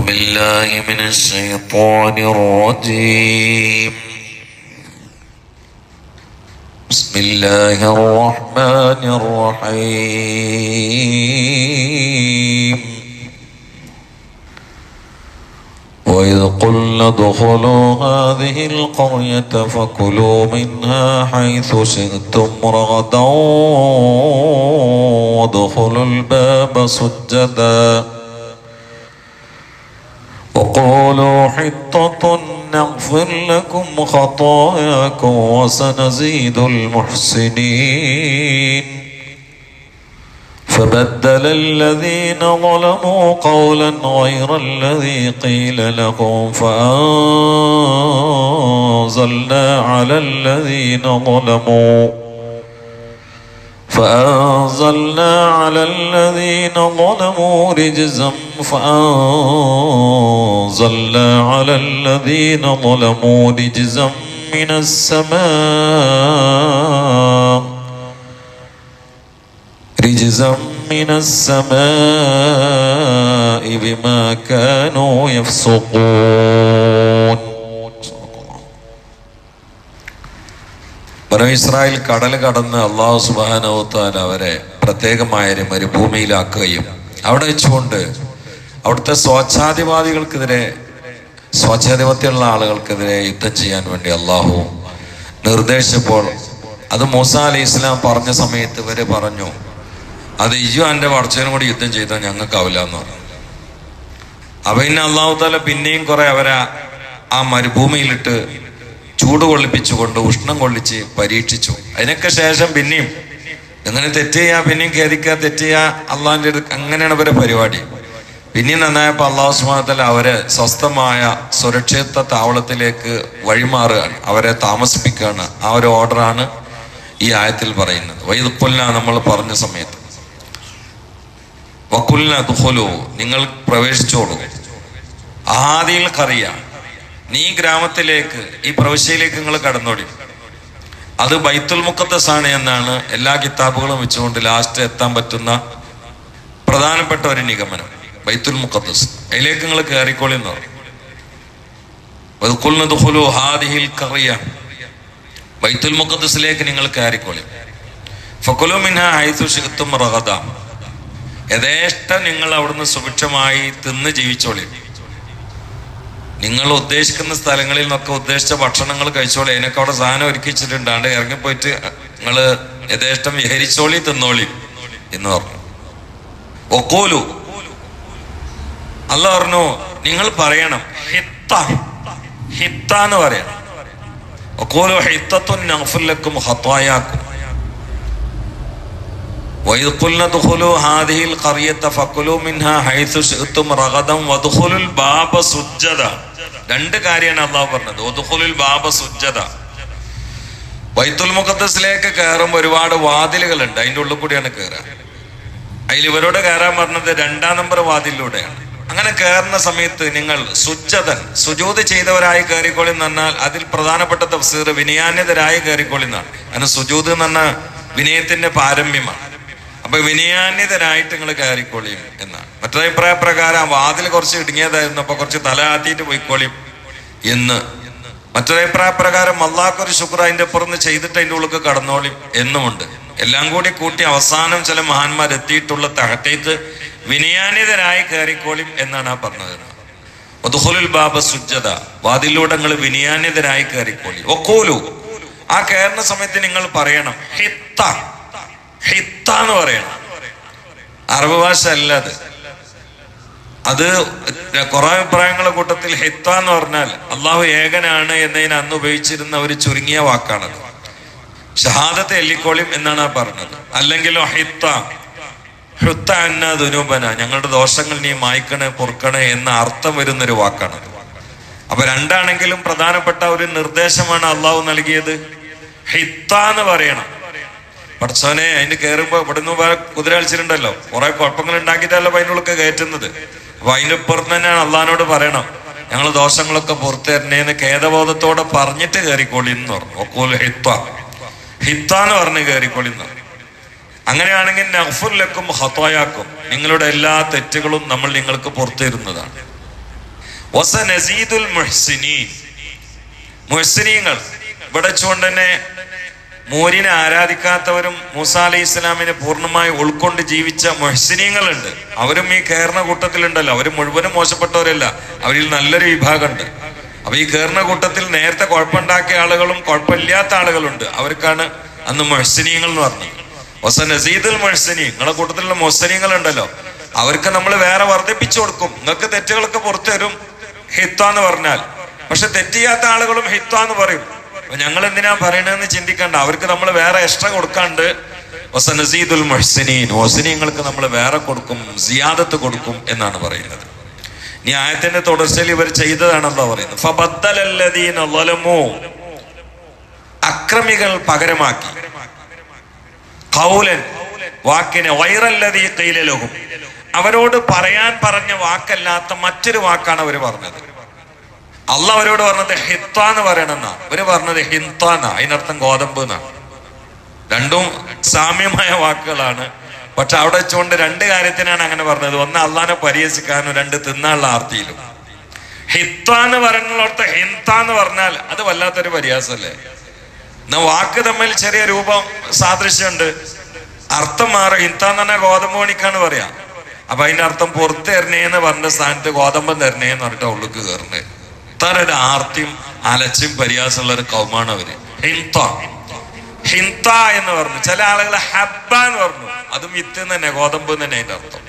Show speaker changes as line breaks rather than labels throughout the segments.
بالله من الشيطان الرجيم. بسم الله الرحمن الرحيم. وإذ قلنا ادخلوا هذه القرية فكلوا منها حيث شئتم رغدا وادخلوا الباب سجدا وقولوا حطة نغفر لكم خطاياكم وسنزيد المحسنين. فبدل الذين ظلموا قولا غير الذي قيل لهم فأنزلنا على الذين ظلموا رجزا من السماء بما كانوا يفسقون. ബനൂ Israel കടൽ കടന്ന് അല്ലാഹു സുബ്ഹാനഹു വ തആല അവരെ പ്രത്യേകമായ ഒരു മരുഭൂമിയിലാക്കുകയും അവിടെ വെച്ചുകൊണ്ട് അവിടുത്തെ സ്വേച്ഛാധിപത്യമുള്ള ആളുകൾക്കെതിരെ യുദ്ധം ചെയ്യാൻ വേണ്ടി അള്ളാഹു നിർദ്ദേശിച്ചപ്പോൾ അത് മൂസാ അലൈഹിസ്സലാം പറഞ്ഞ സമയത്ത് ഇവര് പറഞ്ഞു, അത് ഇയ്യോ എൻ്റെ പടച്ചവനും കൂടി യുദ്ധം ചെയ്താൽ ഞങ്ങൾക്കാവില്ല എന്ന് പറഞ്ഞു. അപ്പൊ പിന്നെ അള്ളാഹു തആല പിന്നെയും കുറെ അവരെ ആ മരുഭൂമിയിലിട്ട് ചൂട് കൊള്ളിപ്പിച്ചുകൊണ്ട് ഉഷ്ണം കൊള്ളിച്ച് പരീക്ഷിച്ചു. അതിനൊക്കെ ശേഷം പിന്നെയും എങ്ങനെ തെറ്റ് ചെയ്യാ, പിന്നെയും ഖേദിക്കുക, തെറ്റ് ചെയ്യാ, അള്ളാഹിന്റെ അടുത്ത് അങ്ങനെയാണ് അവരെ പരിപാടി. പിന്നെയും നന്നായപ്പോൾ അള്ളാഹു സുബ്ഹാനഹു വ തആല അവരെ സ്വസ്ഥമായ സുരക്ഷിത താവളത്തിലേക്ക് വഴിമാറുകയാണ്, അവരെ താമസിപ്പിക്കുകയാണ്. ആ ഒരു ഓർഡറാണ് ഈ ആയത്തിൽ പറയുന്നത്. വഇദ് ഖുൽനാ, നമ്മൾ പറഞ്ഞ സമയത്ത്, വഖുൽനാ ദുഖുലൂ, നിങ്ങൾ പ്രവേശിച്ചോളൂ, ഹാദിൽ ഖറിയ, നീ ഗ്രാമത്തിലേക്ക്, ഈ പ്രവിശ്യയിലേക്ക് നിങ്ങൾ കടന്നോടി. അത് ബൈത്തുൽ മുഖദ്ദസ് ആണ് എന്നാണ് എല്ലാ കിതാബുകളും വെച്ചുകൊണ്ട് ലാസ്റ്റ് എത്താൻ പറ്റുന്ന പ്രധാനപ്പെട്ട ഒരു നിഗമനം. ബൈത്തുൽ മുഖദ്ദസ്, അതിലേക്ക് നിങ്ങൾ കയറിക്കോളി എന്ന് പറയും. വഖുൽനാ ദുഖുലൂ ഹാദിഹിൽ ഖറിയ, ബൈത്തുൽ മുഖദ്ദസിലേക്ക് നിങ്ങൾ കയറിക്കോളി. ഫകുലൂ മിൻഹാ ഹൈസു ശിഅ്തും റഗദാ, യഥേഷ്ടം നിങ്ങൾ അവിടുന്ന് സുഭിക്ഷമായി തിന്ന് ജീവിച്ചോളി. നിങ്ങൾ ഉദ്ദേശിക്കുന്ന സ്ഥലങ്ങളിൽ നിന്നൊക്കെ ഉദ്ദേശിച്ച ഭക്ഷണങ്ങൾ കഴിച്ചോളി. അതിനൊക്കെ അവിടെ സാധനം ഒരുക്കിച്ചിട്ടുണ്ടാണ്ട് ഇറങ്ങിപ്പോയിട്ട് നിങ്ങൾ യഥേഷ്ടം വിഹരിച്ചോളി, തിന്നോളി എന്ന് പറഞ്ഞു. വഖൂലു, അല്ലാഹ് പറഞ്ഞു, നിങ്ങൾ പറയണം ഹിത്ത എന്ന് പറയണം. വഖൂലു ഹിത്തത്തുൻ നഗ്ഫിർ ലക്കും ഖതായാക്കും വഇദ് ഖുൽനാ ദുഖുലൂ ഹാദിഹിൽ ഖറിയത ഫകുലൂ മിൻഹാ ഹൈസു ശിഅ്തും റഗദൻ വദ്ഖുലുൽ ബാബ സുജ്ജദ. രണ്ട് കാര്യമാണ് അള്ളാഹു പറഞ്ഞത്. വദ്ഖുലുൽ ബാബ സുജ്ജദ, ബൈത്തുൽ മുഖദ്ദസിലേക്ക് കയറുമ്പോൾ ഒരുപാട് വാതിലുകളുണ്ട്, അതിൻ്റെ ഉള്ളിൽ കൂടിയാണ് കയറുക. അതിൽ ഇവരോട് കയറാൻ പറഞ്ഞത് 2-ാം നമ്പർ വാതിലിലൂടെയാണ്. അങ്ങനെ കയറുന്ന സമയത്ത് നിങ്ങൾ സുജൂദ് ചെയ്തവരായി കയറിക്കോളി എന്ന് പറഞ്ഞാൽ അതിൽ പ്രധാനപ്പെട്ട തഫ്സീർ വിനയാന്യതരായി കയറിക്കോളി എന്നാണ്. കാരണം സുജൂദ് എന്ന് പറഞ്ഞാൽ വിനയത്തിന്റെ പാരമ്യമാണ്. അപ്പൊ വിനയാന്യതരായിട്ട് നിങ്ങൾ കയറിക്കോളിയും എന്നാണ്. മറ്റൊരഭിപ്രായ പ്രകാരം വാതിൽ കുറച്ച് ഇടുങ്ങിയതായിരുന്നു, അപ്പൊ കുറച്ച് തല ആട്ടിയിട്ട് പോയിക്കോളിയും എന്ന്. മറ്റൊരഭിപ്രായ പ്രകാരം അള്ളാഹ്ക്കൊരു ശുക്ർ അതിന്റെ പുറന്ന് ചെയ്തിട്ട് അതിന്റെ ഉള്ളിൽ കടന്നോളിയും എന്നുമുണ്ട്. എല്ലാം കൂടി കൂട്ടി അവസാനം ചില മഹാന്മാർ എത്തിയിട്ടുള്ള തഹ്തീത്ത് വിനയാന്യതരായി കയറിക്കോളിയും എന്നാണ് ആ പറഞ്ഞത്. വദ്ഖുലുൽ ബാബ സുജ്ജദ, വാതിലൂടെ നിങ്ങൾ വിനയാന്യതരായി കയറിക്കോളി. വഖൂലു, ആ കയറുന്ന സമയത്ത് നിങ്ങൾ പറയണം ഹിത്ത എന്ന് പറയണം. അറബ് ഭാഷ അല്ല അത് കുറെ അഭിപ്രായങ്ങളുടെ കൂട്ടത്തിൽ ഹിത്ത എന്ന് പറഞ്ഞാൽ അള്ളാഹു ഏകനാണ് എന്നതിന് അന്ന് ഉപയോഗിച്ചിരുന്ന ഒരു ചുരുങ്ങിയ വാക്കാണത്. ഷഹാദത്തെ എല്ലിക്കോളിയും എന്നാണ് ആ പറഞ്ഞത്. അല്ലെങ്കിലോ ഹിത്ത അന്ന ദുനൂബന, ഞങ്ങളുടെ ദോഷങ്ങൾ നീ മായ്ക്കണേ പൊറുക്കണേ എന്ന അർത്ഥം വരുന്നൊരു വാക്കാണത്. അപ്പൊ രണ്ടാണെങ്കിലും പ്രധാനപ്പെട്ട ഒരു നിർദ്ദേശമാണ് അള്ളാഹു നൽകിയത്. ഹിത്ത എന്ന് പറയണം. പടച്ചോനെ, അതിന് കയറുമ്പോ ഇവിടുന്ന് കുതിര കളിച്ചിട്ടുണ്ടല്ലോ, കുറെ കുഴപ്പങ്ങൾ ഉണ്ടാക്കിയിട്ടല്ലോ അതിനുള്ളൊക്കെ കയറ്റുന്നത്. അപ്പൊ അതിന്റെ പുറത്ത് തന്നെയാണ് അള്ളഹാനോട് പറയണം, ഞങ്ങൾ ദോഷങ്ങളൊക്കെ പുറത്തു തരണേന്ന് ഖേദബോധത്തോടെ പറഞ്ഞിട്ട് കയറിക്കോളി എന്ന് പറഞ്ഞു. വഖൂൽ ഹിത്ത എന്ന് പറഞ്ഞ് കയറിക്കോളി എന്ന് പറഞ്ഞു. അങ്ങനെയാണെങ്കിൽ നഗ്ഫിർ ലക്കും ഖതായാക്കും, നിങ്ങളുടെ എല്ലാ തെറ്റുകളും നമ്മൾ നിങ്ങൾക്ക് പുറത്തു തരുന്നതാണ്. വസനസീദുൽ മുഹ്സിനീൻ, മുഹ്സിനീങ്ങൾ ഇവിടെ വെച്ചുകൊണ്ട് തന്നെ മോരിനെ ആരാധിക്കാത്തവരും മൂസ അലൈഹി ഇസ്ലാമിനെ പൂർണ്ണമായി ഉൾക്കൊണ്ട് ജീവിച്ച മുഹ്സിനീങ്ങളുണ്ട്. അവരും ഈ കേറുന്ന കൂട്ടത്തിലുണ്ടല്ലോ. അവർ മുഴുവനും മോശപ്പെട്ടവരല്ല, അവരിൽ നല്ലൊരു വിഭാഗമുണ്ട്. അപ്പൊ ഈ കേറുന്ന കൂട്ടത്തിൽ നേരത്തെ കുഴപ്പമുണ്ടാക്കിയ ആളുകളും കുഴപ്പമില്ലാത്ത ആളുകളുണ്ട്. അവർക്കാണ് അന്ന് മുഹ്സിനീങ്ങൾ എന്ന് പറഞ്ഞത്. വസനസീദുൽ മുഹ്സിനീൻ, നിങ്ങളുടെ കൂട്ടത്തിലുള്ള മുഹ്സിനീങ്ങൾ ഉണ്ടല്ലോ, അവർക്ക് നമ്മൾ വേറെ വർദ്ധിപ്പിച്ചു കൊടുക്കും. നിങ്ങൾക്ക് തെറ്റുകളൊക്കെ പുറത്തു തരും ഹിത്താന്ന് പറഞ്ഞാൽ. പക്ഷെ തെറ്റ് ചെയ്യാത്ത ആളുകളും ഹിത്താന്ന് പറയും. അപ്പൊ ഞങ്ങൾ എന്തിനാ പറയണതെന്ന് ചിന്തിക്കണ്ട, അവർക്ക് നമ്മൾ വേറെ എക്സ്ട്രാ കൊടുക്കാണ്ട്. വസനസീദുൽ മുഹ്സിനീൻ, മുഹ്സിനീങ്ങൾക്ക് നമ്മൾ വേറെ കൊടുക്കും, സിയാദത്ത് കൊടുക്കും എന്നാണ് പറയുന്നത്. ഇനി ആയത്തിന്റെ തുടർച്ചയിൽ ഇവർ ചെയ്തതാണെന്നോ പറയുന്നത്. ഫബദ്ദലല്ലദീന ളലമൂ, അക്രമികൾ പകരമാക്കി, ഖൗലൻ, വാക്കിനെ, ഗൈറല്ലദീ ഖീല ലഹും, അവരോട് പറയാൻ പറഞ്ഞ വാക്കല്ലാത്ത മറ്റൊരു വാക്കാണ് അവർ പറഞ്ഞത്. അള്ളാഹ് അവരോട് പറഞ്ഞത് ഹിത്താന്ന് പറയണമെന്നാ, അവര് പറഞ്ഞത് ഹിന്താന്നാ. അതിനർത്ഥം ഗോതമ്പ് എന്നാണ്. രണ്ടും സാമ്യമായ വാക്കുകളാണ്. പക്ഷെ അവിടെ വെച്ചുകൊണ്ട് രണ്ട് കാര്യത്തിനാണ് അങ്ങനെ പറഞ്ഞത്. ഒന്ന് അള്ളാഹിനെ പരിഹസിക്കാനും, രണ്ട് തിന്നാനുള്ള ആർത്തിയിലും. ഹിത്താന്ന് പറയുന്നിടത്ത് ഹിന്താന്ന് പറഞ്ഞാൽ അത് വല്ലാത്തൊരു പരിഹാസല്ലേ. എന്നാ വാക്ക് തമ്മിൽ ചെറിയ രൂപം സാദൃശ്യമുണ്ട്, അർത്ഥം മാറും. ഹിന്താന്ന് പറഞ്ഞാൽ ഗോതമ്പ് മണിക്കാണ് പറയാ. അപ്പൊ അതിന്റെ അർത്ഥം പുറത്ത് തരണേന്ന് പറഞ്ഞ സ്ഥാനത്ത് ഗോതമ്പം തരണേന്ന് പറഞ്ഞിട്ട് ഉള്ളിക്ക് കയറുന്നത്. ഇത്രയുടെ ആർത്തിയും അലച്ചും പരിഹാസമുള്ള ഒരു കൗമാണ് അവര്. ഹിന്ത എന്ന് പറഞ്ഞു. ചില ആളുകൾ ഹബ്ബ എന്ന് പറഞ്ഞു, അതും വിത്ത് തന്നെ, ഗോതമ്പ് തന്നെ അതിന്റെ അർത്ഥം.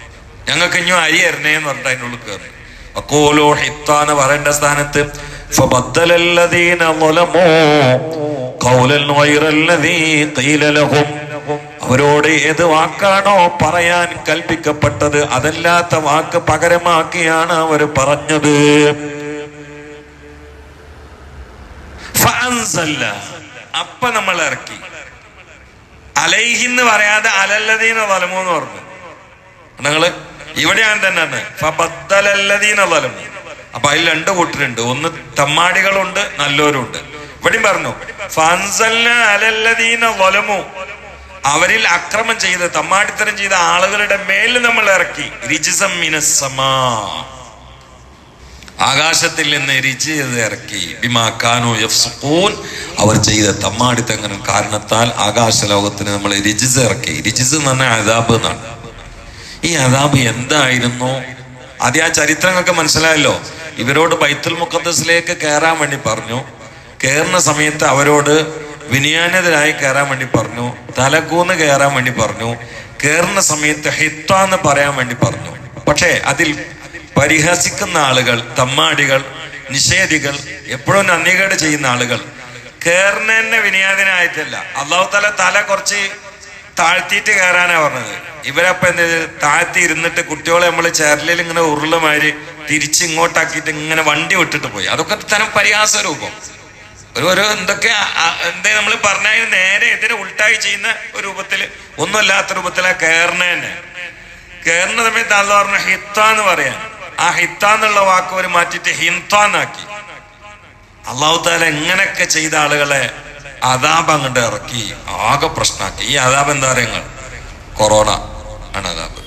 ഞങ്ങൾക്ക് ഇനി അരി തരണേന്ന് പറഞ്ഞിട്ട് അതിൻ്റെ ഉള്ളിൽ കയറി. അക്കോലോ ഹിത്ത എന്ന് പറയേണ്ട സ്ഥാനത്ത് അവരോട് ഏത് വാക്കാണോ പറയാൻ കൽപ്പിക്കപ്പെട്ടത് അതല്ലാത്ത വാക്ക് പകരമാക്കിയാണ് അവർ പറഞ്ഞത്. അപ്പൊ നമ്മൾ ഇറക്കി. അലൈഹിന്ന് പറയാതെ അലല്ലദീന ളലമൂ എന്ന് പറഞ്ഞു. നിങ്ങള് ഇവിടെയാണ് തന്നെ ഫബദ്ദലല്ലദീന ളലമൂ. അപ്പൊ അതിൽ രണ്ട് കൂട്ടരുണ്ട്, ഒന്ന് തമ്മാടികളുണ്ട്, നല്ലവരുണ്ട്. ഇവിടെയും പറഞ്ഞു ഫഅൻസൽനാ അലല്ലദീന ളലമൂ, അവരിൽ അക്രമം ചെയ്ത് തമ്മാടിത്തരം ചെയ്ത ആളുകളുടെ മേൽ നമ്മൾ ഇറക്കി റിജ്സം മിനസ് സമാ, ആകാശത്തിൽ നിന്ന് രിജ് ഇറക്കി. ബിമാ കാനൂ യഫ്സുഖൂൻ, അവർ ചെയ്ത തമ്മാടിത്തങ്ങൾ കാരണത്താൽ ആകാശ ലോകത്തിന് നമ്മൾ രിജിസ് ഇറക്കി. രിജിസ് എന്ന് പറഞ്ഞാൽ അദാബ് എന്നാണ്. ഈ അദാബ് എന്തായിരുന്നു? ആദ്യം ആ ചരിത്രങ്ങൾക്ക് മനസ്സിലായല്ലോ. ഇവരോട് ബൈത്തുൽ മുഖദ്ദസിലേക്ക് കയറാൻ വേണ്ടി പറഞ്ഞു. കയറുന്ന സമയത്ത് അവരോട് വിനയാനിതരായി കയറാൻ വേണ്ടി പറഞ്ഞു. തലക്കൂന്ന് കയറാൻ വേണ്ടി പറഞ്ഞു. കയറുന്ന സമയത്ത് ഹിത്ത എന്ന് പറയാൻ വേണ്ടി പറഞ്ഞു. പക്ഷേ അതിൽ പരിഹസിക്കുന്ന ആളുകൾ, തമ്മാടികൾ, നിഷേധികൾ, എപ്പോഴും നന്ദികേട് ചെയ്യുന്ന ആളുകൾ കയറുന്നതന്നെ വിനയാദിനായിട്ടല്ല, അള്ളാഹു തല കുറച്ച് താഴ്ത്തിയിട്ട് കയറാനാ പറഞ്ഞത്. ഇവരപ്പം എന്ത് താഴ്ത്തി ഇരുന്നിട്ട് കുട്ടികളെ നമ്മൾ ചേരലിൽ ഇങ്ങനെ ഉരുളുമാര് തിരിച്ചിങ്ങോട്ടാക്കിയിട്ട് ഇങ്ങനെ വണ്ടി വിട്ടിട്ട് പോയി. അതൊക്കെ തരം പരിഹാസ രൂപം. ഒരു എന്തൊക്കെ എന്തേ നമ്മൾ പറഞ്ഞതിന് നേരെ എതിരെ ഉൾട്ടായി ചെയ്യുന്ന ഒരു രൂപത്തില്, ഒന്നുമല്ലാത്ത രൂപത്തിലാ കയറുന്ന തന്നെ. കയറുന്ന സമയത്ത് അള്ളാഹു പറഞ്ഞ ഹിത്ത എന്ന് പറയാൻ, ആ ഹിത്ത എന്നുള്ള വാക്ക് അവർ മാറ്റിയിട്ട് ഹിന്താന്നാക്കി. അള്ളാഹു താല എങ്ങനെയൊക്കെ ചെയ്ത ആളുകളെ അദാബ് അങ്ങോട്ട് ഇറക്കി ആകെ പ്രശ്നമാക്കി. ഈ അദാബ് എന്താ പറയുക, കൊറോണ ആണ് അദാബ്.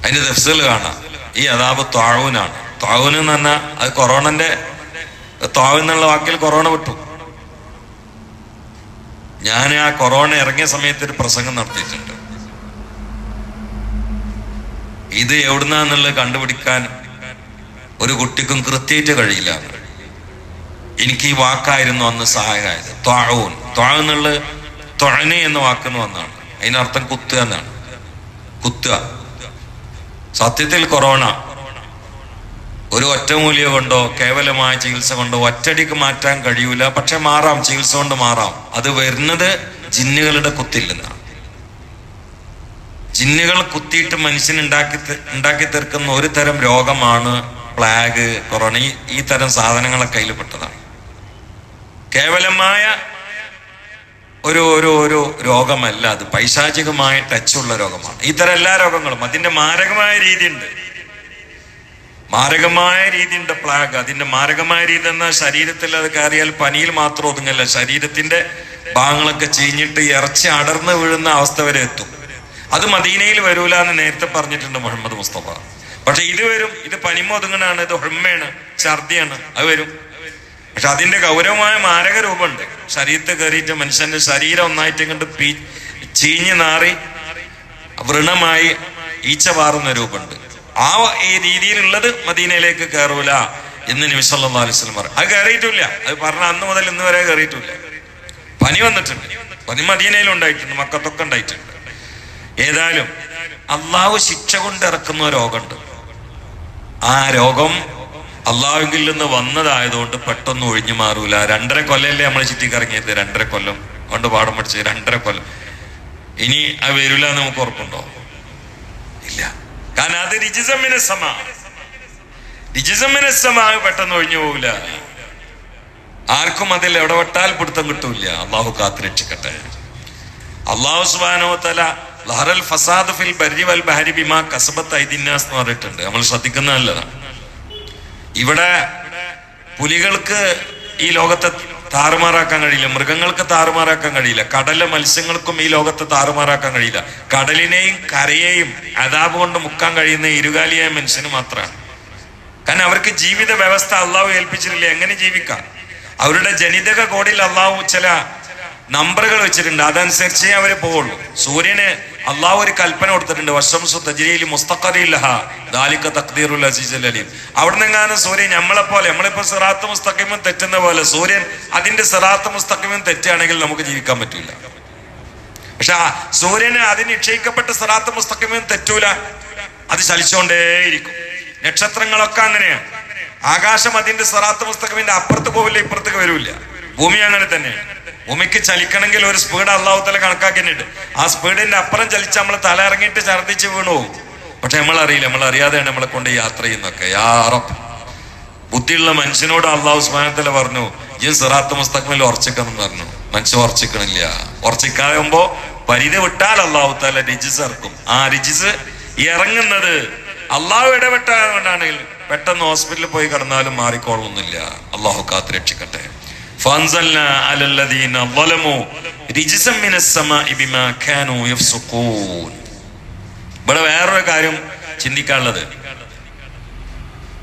അതിന്റെ തഫ്സീൽ കാണാം. ഈ അദാബ് ത്വാഊനാണ്. ത്വാഊൻ എന്ന് പറഞ്ഞാൽ അത് കൊറോണന്റെ ത്വാവ് എന്നുള്ള വാക്കിൽ കൊറോണ വിട്ടു. ഞാൻ ആ കൊറോണ ഇറങ്ങിയ സമയത്ത് ഒരു പ്രസംഗം നടത്തിയിട്ടുണ്ട്. ഇത് എവിടുന്നാന്നുള്ളത് കണ്ടുപിടിക്കാൻ ഒരു കുട്ടിക്കും കൃത്യമായിട്ട് കഴിയില്ല. എനിക്ക് ഈ വാക്കായിരുന്നു അന്ന് സഹായമായത്. ത്വാഊൻ, ത്വാവ് എന്നുള്ള ത്വഅനി എന്ന വാക്കെന്ന് വന്നാണ്. അതിനർത്ഥം കുത്തുക എന്നാണ്. കുത്തുക. സത്യത്തിൽ കൊറോണ ഒരു ഒറ്റമൂല്യം കൊണ്ടോ കേവലമായ ചികിത്സ കൊണ്ടോ ഒറ്റടിക്ക് മാറ്റാൻ കഴിയൂല. പക്ഷെ മാറാം, ചികിത്സ കൊണ്ട് മാറാം. അത് വരുന്നത് ജിന്നുകളുടെ കുത്തിൽ നിന്നാണ്. ജിന്നുകൾ കുത്തിയിട്ട് മനുഷ്യൻ ഉണ്ടാക്കി തീർക്കുന്ന ഒരു തരം രോഗമാണ് പ്ലാഗ്, കൊറോണ. ഈ തരം സാധനങ്ങളൊക്കെ കയ്യിൽപ്പെട്ടതാണ്. കേവലമായ ഒരു ഒരു ഒരു രോഗമല്ല അത്, പൈശാചികമായ ടച്ചുള്ള രോഗമാണ്. ഇത്തരം എല്ലാ രോഗങ്ങളും അതിന്റെ മാരകമായ രീതിയുണ്ട്. മാരകമായ രീതിയുണ്ട് പ്ലാഗ്. അതിന്റെ മാരകമായ രീതി എന്നാൽ ശരീരത്തിൽ അത് കയറിയാൽ പനിയിൽ മാത്രം ഒതുങ്ങല്ല, ശരീരത്തിന്റെ ഭാഗങ്ങളൊക്കെ ചീഞ്ഞിട്ട് ഇറച്ചി അടർന്നു വീഴുന്ന അവസ്ഥ വരെ എത്തും. അത് മദീനയിൽ വരൂല എന്ന് നേരത്തെ പറഞ്ഞിട്ടുണ്ട് മുഹമ്മദ് മുസ്തഫ. പക്ഷെ ഇത് വരും, ഇത് പനിമൊതുങ്ങണാണ്, ഇത് ഹുമ്മയാണ്, ഛർദിയാണ്, അത് വരും. പക്ഷെ അതിന്റെ ഗൗരവമായ മാരക രൂപമുണ്ട്. ശരീരത്തിൽ കയറിയിട്ട് മനുഷ്യന്റെ ശരീരം ഒന്നായിട്ട് ഇങ്ങോട്ട് ചീഞ്ഞ് നാറി വ്രണമായി ഈച്ച പാറുന്ന രൂപമുണ്ട്. ആ ഈ രീതിയിലുള്ളത് മദീനയിലേക്ക് കയറൂല എന്ന് നബി സല്ലല്ലാഹു അലൈഹി വസല്ലം പറഞ്ഞു. അത് കയറിയിട്ടില്ല. അത് പറഞ്ഞ അന്ന് മുതൽ ഇന്ന് വരെ കയറിയിട്ടില്ല. പനി വന്നിട്ടുണ്ട്, പനി മദീനയിൽ ഉണ്ടായിട്ടുണ്ട്, മക്കത്തൊക്കെ ഉണ്ടായിട്ടുണ്ട്. ഏതായാലും അള്ളാഹു ശിക്ഷ കൊണ്ട് ഇറക്കുന്ന രോഗമുണ്ട്. ആ രോഗം അള്ളാഹുവിൽ നിന്ന് വന്നതായതുകൊണ്ട് പെട്ടെന്ന് ഒഴിഞ്ഞു മാറൂല. 2.5 കൊല്ലല്ലേ നമ്മൾ ചുറ്റിക്കറങ്ങിയത്, 2.5 കൊല്ലം കൊണ്ട് പാഠം പഠിച്ചത്, 2.5 കൊല്ലം. ഇനി അത് വരില്ല എന്ന് നമുക്ക് ഉറപ്പുണ്ടോ? ഇല്ല. കാരണം അത് രിജിസമ്മിനെ പെട്ടെന്ന് ഒഴിഞ്ഞു പോവില്ല. ആർക്കും അതിൽ ഇടപെട്ടാൽ പിടുത്തം കിട്ടൂല. അള്ളാഹു കാത്ത് രക്ഷിക്കട്ടെ. അള്ളാഹു സുബ്ഹാനഹു വ തആല ലഹറൽ ഫസാദ് ഫിൽ ബർരി വൽ ബഹരി ബിമാ കസബത്ത് ഐദിന്നാസ് എന്ന് പറഞ്ഞിട്ടുണ്ട്. നമ്മൾ ശ്രദ്ധിക്കുന്ന നല്ലതാണ്. ഇവിടെ പുലികൾക്ക് ഈ ലോകത്തെ താറുമാറാക്കാൻ കഴിയില്ല, മൃഗങ്ങൾക്ക് താറുമാറാക്കാൻ കഴിയില്ല, കടലിലെ മത്സ്യങ്ങൾക്കും ഈ ലോകത്തെ താറുമാറാക്കാൻ കഴിയില്ല. കടലിനെയും കരയെയും അദാബ് കൊണ്ട് മുക്കാൻ കഴിയുന്ന ഇരുകാലിയായ മനുഷ്യന് മാത്രമാണ്. കാരണം അവർക്ക് ജീവിത വ്യവസ്ഥ അള്ളാഹു ഏൽപ്പിച്ചിട്ടില്ല. എങ്ങനെ ജീവിക്കാം? അവരുടെ ജനിതക കോഡിൽ അള്ളാഹു ചില നമ്പറുകൾ വെച്ചിട്ടുണ്ട്, അതനുസരിച്ചേ അവര് പോവുള്ളൂ. സൂര്യന് അള്ളാഹു ഒരു കൽപ്പന കൊടുത്തിട്ടുണ്ട്, വശംസു തജ്രീൽ മുസ്തഖറിൻ ലഹാ ദാലിക തഖ്ദീറുൽ അസീസുൽ അലീം. അവിടെ നിന്നെങ്ങാനും സൂര്യൻ നമ്മളെപ്പോലെ, നമ്മളിപ്പോ സിറാത്ത് മുസ്തഖീമും തെറ്റുന്ന പോലെ സൂര്യൻ അതിന്റെ സിറാത്ത് മുസ്തഖീമും തെറ്റുകയാണെങ്കിൽ നമുക്ക് ജീവിക്കാൻ പറ്റില്ല. പക്ഷെ സൂര്യന് അതിന് നിശ്ചയിക്കപ്പെട്ട സിറാത്ത് മുസ്തഖീമും തെറ്റൂല, അത് ചലിച്ചുകൊണ്ടേയിരിക്കും. നക്ഷത്രങ്ങളൊക്കെ അങ്ങനെയാണ്. ആകാശം അതിന്റെ സിറാത്ത് മുസ്തഖീമിന്റെ അപ്പുറത്ത് പോവില്ല, ഇപ്പുറത്തേക്ക് വരില്ല. ഭൂമി അങ്ങനെ തന്നെയാണ്. ഭൂമിക്ക് ചലിക്കണമെങ്കിൽ ഒരു സ്പീഡ് അള്ളാഹു തആല കണക്കാക്കിയിട്ടുണ്ട്. ആ സ്പീഡിന്റെ അപ്പുറം ചലിച്ച് നമ്മൾ തല ഇറങ്ങിയിട്ട് ഛർദ്ദിച്ച് വീണു. പക്ഷെ നമ്മളറിയില്ല, നമ്മൾ അറിയാതെയാണ് നമ്മളെ കൊണ്ട് യാത്ര ചെയ്യുന്നൊക്കെ. യാ റബ്ബ്, ബുദ്ധിയുള്ള മനുഷ്യനോട് അള്ളാഹു സുബ്ഹാനഹു വ തആല പറഞ്ഞു, ഈ സിറാത്ത് മുസ്തഖീമിൽ ഉറച്ചിക്കണം പറഞ്ഞു. മനുഷ്യൻ ഉറച്ചിക്കണില്ല. ഉറച്ചിക്കാകുമ്പോ പരിധി വിട്ടാൽ അള്ളാഹു തആല റിജിസ് ഇറക്കും. ആ റിജിസ് ഇറങ്ങുന്നത് അള്ളാഹു ഇടപെട്ടാണെങ്കിൽ പെട്ടെന്ന് ഹോസ്പിറ്റലിൽ പോയി കിടന്നാലും മാറിക്കൊള്ളുന്നില്ല. അള്ളാഹു കാത്ത് രക്ഷിക്കട്ടെ. ഇവിടെ വേറൊരു കാര്യം ചിന്തിക്കാനുള്ളത്,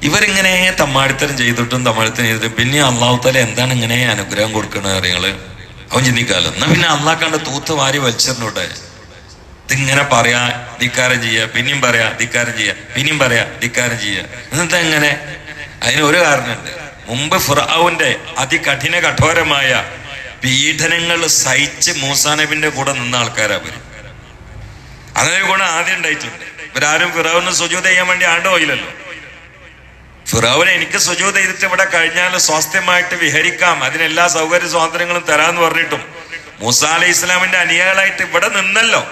ഇവരിങ്ങനെ തമ്മാടിത്തരം ചെയ്തിട്ടും പിന്നെ അള്ളാഹു തആല എന്താണ് ഇങ്ങനെ അനുഗ്രഹം കൊടുക്കണത് അറിയങ്ങള്? അവൻ ചിന്തിക്കാമല്ലോ. എന്നാ പിന്നെ അള്ളാഹ് കണ്ട് തൂത്ത് വാരി വലിച്ചിരുന്നോട്ടെ. ഇതിങ്ങനെ പറയാ ധിക്കാരം ചെയ്യുക, പിന്നെയും പറയാ ധിക്കാരം ചെയ്യുക, പിന്നെയും പറയാ ധിക്കാരം ചെയ്യുക. എന്നിട്ട് എങ്ങനെ? അതിന് ഒരു കാരണമുണ്ട്. മുമ്പ് ഫിർഔന്റെ അതികഠിന കഠോരമായ പീഡനങ്ങൾ സഹിച്ച് മൂസാ നബിന്റെ കൂടെ നിന്ന ആൾക്കാരാ അവര്. അങ്ങനെ ഒരു ഗുണം ആദ്യം ഉണ്ടായിട്ടുണ്ട്. ഇവരാരും ഫിർഔന് സുജൂദ് ചെയ്യാൻ വേണ്ടി ആണ്ടുപോയില്ലല്ലോ. ഫിർഔന് എനിക്ക് സുജൂദ് ചെയ്തിട്ട് ഇവിടെ കഴിഞ്ഞാൽ സ്വാസ്ഥ്യമായിട്ട് വിഹരിക്കാം, അതിനെല്ലാ സൗകര്യ സ്വാതന്ത്ര്യങ്ങളും തരാന്ന് പറഞ്ഞിട്ടും മൂസാ അലൈഹി ഇസ്ലാമിന്റെ അനുയായികളായിട്ട് ഇവിടെ നിന്നല്ലോ.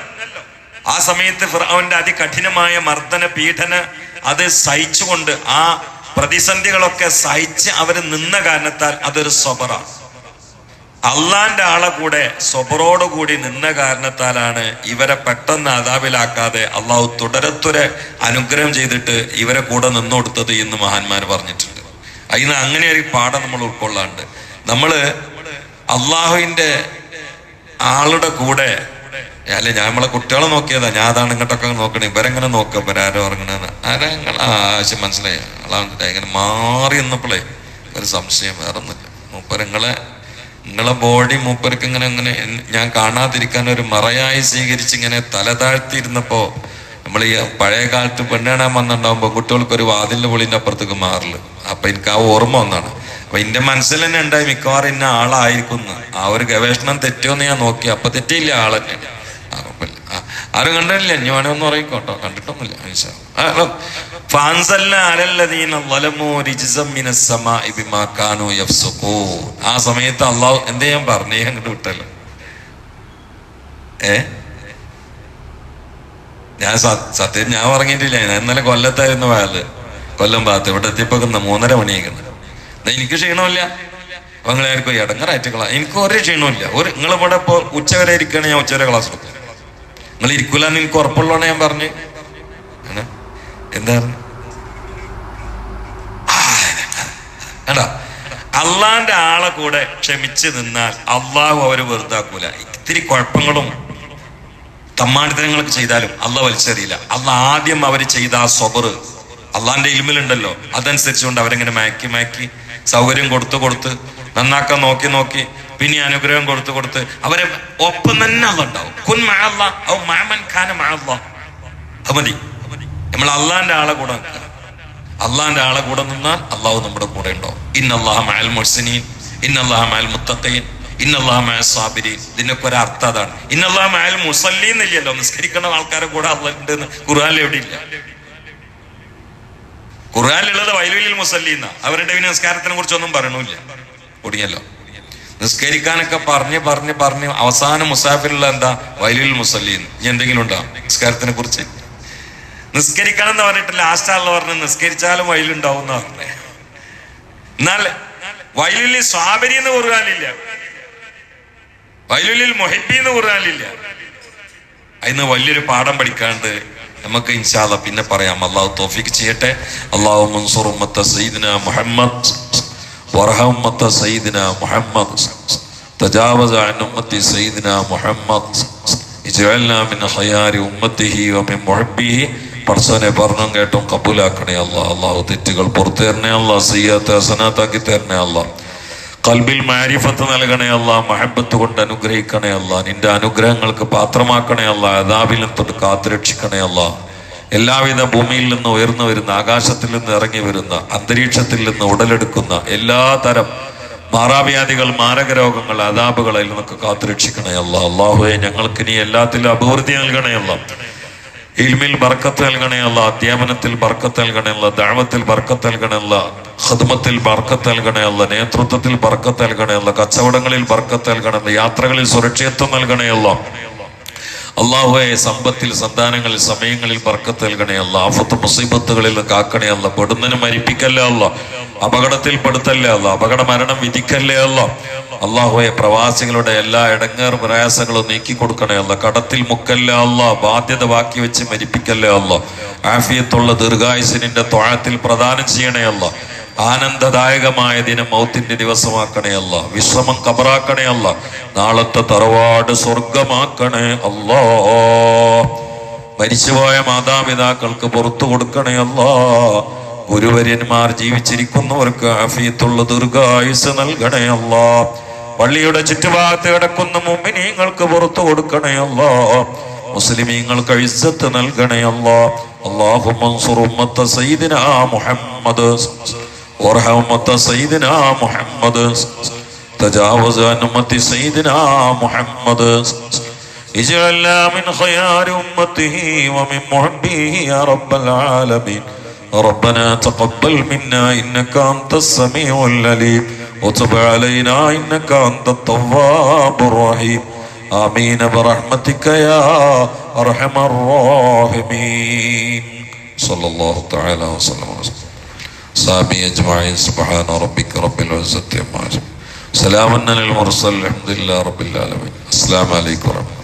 ആ സമയത്ത് ഫിർഔന്റെ അതികഠിനമായ മർദ്ദന പീഡന അത് സഹിച്ചുകൊണ്ട് ആ പ്രതിസന്ധികളൊക്കെ സഹിച്ച് അവര് നിന്ന കാരണത്താൽ അതൊരു സ്വബറാണ്. അള്ളാന്റെ ആളെ കൂടെ സ്വബറോടുകൂടി നിന്ന കാരണത്താലാണ് ഇവരെ പെട്ടെന്ന് അദാബിലാക്കാതെ അള്ളാഹു തുടരത്തുരെ അനുഗ്രഹം ചെയ്തിട്ട് ഇവരെ കൂടെ നിന്നുകൊടുത്തത് എന്ന് മഹാന്മാർ പറഞ്ഞിട്ടുണ്ട്. അതിന് അങ്ങനെ ഒരു പാഠം നമ്മൾ ഉൾക്കൊള്ളാണ്ട്, നമ്മള് അള്ളാഹുവിന്റെ ആളുടെ കൂടെ അല്ലെ, ഞാൻ നമ്മളെ കുട്ടികളെ നോക്കിയതാ, ഞാൻ അതാണ് ഇങ്ങോട്ടൊക്കെ നോക്കണേ, ഇവരെങ്ങനെ നോക്കുക, ഇവരാരോ ഇറങ്ങണെന്ന് ആവശ്യം മനസ്സിലായി. ഇങ്ങനെ മാറി എന്നപ്പോഴേ ഒരു സംശയം, വേറെ ഒന്നുമില്ല. നിങ്ങളെ ബോഡി മൂപ്പർക്ക് ഇങ്ങനെ ഞാൻ കാണാതിരിക്കാൻ ഒരു മറയായി സ്വീകരിച്ച് ഇങ്ങനെ തല താഴ്ത്തിയിരുന്നപ്പോ, നമ്മൾ ഈ പഴയ കാലത്ത് പെണ്ണാണാൻ വന്നിട്ടുണ്ടാവുമ്പോ കുട്ടികൾക്കൊരു വാതിലിന്റെ പൊളിന്റെ അപ്പുറത്തേക്ക് മാറില്ല. അപ്പൊ എനിക്ക് ആ ഓർമ്മ ഒന്നാണ്. അപ്പൊ എന്റെ മനസ്സിൽ തന്നെ ഉണ്ടായി മിക്കവാറും ഇന്ന ആളായിരിക്കും. ആ ഒരു ഗവേഷണം തെറ്റോന്ന് ഞാൻ നോക്കി, അപ്പൊ തെറ്റിയില്ല, ആളെന്നെ. ആരും കണ്ടില്ല, ഇനി വേണേ ഒന്ന് പറയിക്കോട്ടോ, കണ്ടിട്ടൊന്നുമില്ല. ആ സമയത്ത് അള്ളാഹു എന്തേ ഞാൻ പറഞ്ഞേ അങ്ങോട്ട് വിട്ടല്ലോ. ഞാൻ സത്യം ഞാൻ ഉറങ്ങിയിട്ടില്ല. ഞാൻ ഇന്നലെ കൊല്ലത്തായിരുന്നു പോയത്, കൊല്ലം ഭാഗത്ത്. ഇവിടെ എത്തിയപ്പോ 3:30 മണിയായിരുന്നു. എനിക്ക് ക്ഷീണമില്ല. അപ്പൊ നിങ്ങളായിരിക്കും ഇടങ്ങറായിട്ട് ക്ലാസ്. എനിക്ക് ഒരു ക്ഷീണമില്ല. നിങ്ങളിവിടെ ഇപ്പൊ ഉച്ചവരെ ഇരിക്കുകയാണെങ്കിൽ ഞാൻ ഉച്ചവരെ ക്ലാസ് എടുക്കും. നിങ്ങൾ ഇരിക്കൂലെന്ന് എനിക്ക് ഉറപ്പുള്ളതാണ് ഞാൻ പറഞ്ഞു. എന്താ കണ്ടാ, അള്ളാന്റെ ആളെ കൂടെ ക്ഷമിച്ച് നിന്നാൽ അള്ളാഹു അവര് വെറുതാക്കൂല. ഇത്തിരി കുഴപ്പങ്ങളും തമ്മാടിത്തരങ്ങളൊക്കെ ചെയ്താലും അള്ളാഹ് വലിച്ചെറിയില്ല. അള്ളാഹ് ആദ്യം അവര് ചെയ്ത ആ സ്വബറ് അള്ളാന്റെ ഇൽമിലുണ്ടല്ലോ, അതനുസരിച്ചുകൊണ്ട് അവരെങ്ങനെ മാക്കി സൗകര്യം കൊടുത്ത് നന്നാക്കാൻ നോക്കി പിന്നെ അനുഗ്രഹം കൊടുത്ത് അവരെ ഒപ്പം തന്നെ അള്ളാഹ് കുൻ മഅ അല്ലാഹ് ഔ മഅ മൻ കാന മഅ അല്ലാഹ്. അത് മതി. നമ്മൾ അള്ളാന്റെ ആളെ കൂടെ നിന്നാൽ അള്ളാഹു നമ്മുടെ കൂടെ ഉണ്ടാവും. ഇന്നല്ലാഹ മഅൽ മുഹ്സിനീൻ, ഇന്നല്ലാഹ മഅൽ മുത്തഖീൻ, ഇന്നല്ലാഹ മഅസ് സാബിരീൻ. ഇതിനൊക്കെ ഒരു അർത്ഥം അതാണ്. ഇന്നല്ലാഹ മഅൽ മുസല്ലീൻ എന്നില്ലല്ലോ, നിസ്കരിക്കുന്ന ആൾക്കാരെ കൂടെ അള്ളാഹ് ഉണ്ട് ഖുർആനിൽ എവിടെയില്ല. ഖുർആനിലുള്ളത് വൈലുലിൽ മുസല്ലീന്ന. അവരുടെ നിസ്കാരത്തിനെ കുറിച്ചൊന്നും പറയണില്ല. ഒടിയല്ലോ. നിസ്കരിക്കാനൊക്കെ പറഞ്ഞ് അവസാനം മുസാഫിലുള്ള എന്താ വൈലുലിൽ മുസല്ലീൻ. ഇനി എന്തെങ്കിലും ഉണ്ടോ നിസ്കാരത്തിനെ കുറിച്ച്? നിസ്കരിക്കണം എന്ന് പറഞ്ഞിട്ട് ലാസ്റ്റ് ആള് പറഞ്ഞ് നിസ്കരിച്ചാലും വൈലുണ്ടാവും എന്ന് പറഞ്ഞേ. എന്നാൽ വൈലുലിൽ സ്വാബരി എന്ന് ഖുർആനിലില്ല, വൈലുലിൽ മുഹിബ്ബി എന്ന് ഖുർആനിലില്ല. അതിന് വലിയൊരു പാഠം പഠിക്കാണ്ട് നമുക്ക് ഇൻഷാ അല്ലാഹ് പിന്നെ പറയാം. അള്ളാഹു തൗഫീഖ് ചെയ്യട്ടെ. അല്ലാഹു മൻസുർ ഉമ്മത്ത സയ്യിദിനാ മുഹമ്മദ് വർഹം ഉമ്മത്ത സയ്യിദിനാ മുഹമ്മദ് തജാവസ അൻ ഉമ്മത്തി സയ്യിദിനാ മുഹമ്മദ് ഇജ്അൽനാ മിൻ ഖയാരി ഉമ്മത്തിഹി വമിൻ മുഹബ്ബിഹി. പടച്ചോനെ പറഞ്ഞും കേട്ടും കബൂലാക്കണേ അല്ലാഹ്. അള്ളാഹു തെറ്റുകൾ പുറത്തു തരണേ അല്ലാഹ്. സയ്യിഅത്ത് ഹസനാത്താക്കി തരണേ അല്ലാഹ്. ഖൽബിൽ മാരിഫത്ത് നൽകണേ അല്ലാഹ്. മഹബത്ത് കൊണ്ട് അനുഗ്രഹിക്കണേ അല്ലാഹ്. നിന്റെ അനുഗ്രഹങ്ങൾക്ക് പാത്രമാക്കണേ അല്ലാഹ്. അദാബിൽ തൊട്ട് കാത്തുരക്ഷിക്കണേ അല്ലാഹ്. എല്ലാവിധ ഭൂമിയിൽ നിന്ന് ഉയർന്നു വരുന്ന, ആകാശത്തിൽ നിന്ന് ഇറങ്ങി വരുന്ന, അന്തരീക്ഷത്തിൽ നിന്ന് ഉടലെടുക്കുന്ന എല്ലാ തരം മാറാവ്യാധികൾ, മാരക രോഗങ്ങൾ, അദാബുകളിൽ നിന്നൊക്കെ കാത്തുരക്ഷിക്കണേ അല്ലാഹ്. അല്ലാഹുവേ, ഞങ്ങൾക്ക് നീ എല്ലാത്തിലും അഭിവൃദ്ധി നൽകണേ അല്ലാഹ്. ഇൽമിൽ ബർക്കത്ത് നൽകണേ അല്ലാഹ്. അധ്യാപനത്തിൽ ബർക്കത്ത് നൽകണേ അല്ലാഹ്. ദഅവത്തിൽ ബർക്കത്ത് നൽകണേ അല്ലാഹ്. ഖിദ്മത്തിൽ ബർക്കത്ത് നൽകണേ അല്ലാഹ്. നേതൃത്വത്തിൽ ബർക്കത്ത് നൽകണേ അല്ലാഹ്. കച്ചവടങ്ങളിൽ ബർക്കത്ത് നൽകണേ അല്ലാഹ്. യാത്രകളിൽ സുരക്ഷിതത്വം നൽകണേ അല്ലാഹ്. അല്ലാഹുവേ, സമ്പത്തിൽ, സന്താനങ്ങളിൽ, സമയങ്ങളിൽ ബർക്കത്ത് നൽകണേ അല്ലാഹ്. ആഫത്ത് മുസീബത്തുകളിൽ കാക്കണേ അല്ലാഹ്. പെടുന്നതിന് മരിപ്പിക്കല്ലേ അല്ലാഹ്. അപകടത്തിൽ പെടുത്തല്ലേ അല്ലാഹ്. അപകട മരണം വിധിക്കല്ലേ അല്ലാഹ്. അല്ലാഹുവേ, പ്രവാസികളുടെ എല്ലാ ഇടങ്ങേർ പ്രയാസങ്ങളും നീക്കി കൊടുക്കണേ അല്ലാഹ്. കടത്തിൽ മുക്കല്ലേ അല്ലാഹ്. ബാധ്യത ബാക്കി വെച്ച് മരിപ്പിക്കല്ലേ അല്ലാഹ്. ആഫിയത്തുള്ള ദീർഘായുസിന്റെ ത്വഅത്തിൽ പ്രദാനം ചെയ്യണേ അല്ലാഹ്. ആനന്ദദായകമായ ദിനം മൗത്തിന്റെ ദിവസമാക്കണേ അല്ലാഹ്. വിശ്രമം ഖബറാക്കണേ അല്ലാഹ്. നാളത്തെ തറവാട് സ്വർഗമാക്കണേ അല്ലാഹ്. മരിച്ചുപോയ മാതാപിതാക്കൾക്ക് പുറത്തു കൊടുക്കണേ അല്ലാഹ്. ഗുരുവര്യന്മാർ ജീവിച്ചിരിക്കുന്നവർക്ക് ആഫിയത്തുള്ള ദീർഘായുസ് നൽകണേ അല്ലാഹ്. പള്ളിയുടെ ചുറ്റുഭാഗത്ത് കിടക്കുന്ന മുഅ്മിനീങ്ങൾക്ക് പുറത്തു കൊടുക്കണേ അല്ലാഹ്. മുസ്ലിമീങ്ങൾക്ക് ഇസ്സത്ത് നൽകണേ അല്ലാഹ്. അല്ലാഹുമ്മ അൻസുർ ഉമ്മത്ത സയ്യിദിനാ മുഹമ്മദ് വർഹം ഉമ്മത്ത സയ്യിദിനാ മുഹമ്മദ് തജാവസ് അൻ ഉമ്മത്തി സയ്യിദിനാ മുഹമ്മദ് ഇജ്അൽനാ മിൻ ഖയാരി ഉമ്മത്തിഹി വമിൻ മുഹബ്ബിഹി യാ റബ്ബൽ ആലമീൻ. ربنا تقبل منا إنك أنت السميع العليم وتب علينا إنك أنت التواب الرحيم. آمين برحمتك يا أرحم الراحمين. صلى الله تعالى وسلم على صحابه أجمعين. سبحان ربك رب العزة عما يصفون. سلام على المرسلين الحمد لله رب العالمين. السلام عليكم ورحمة الله.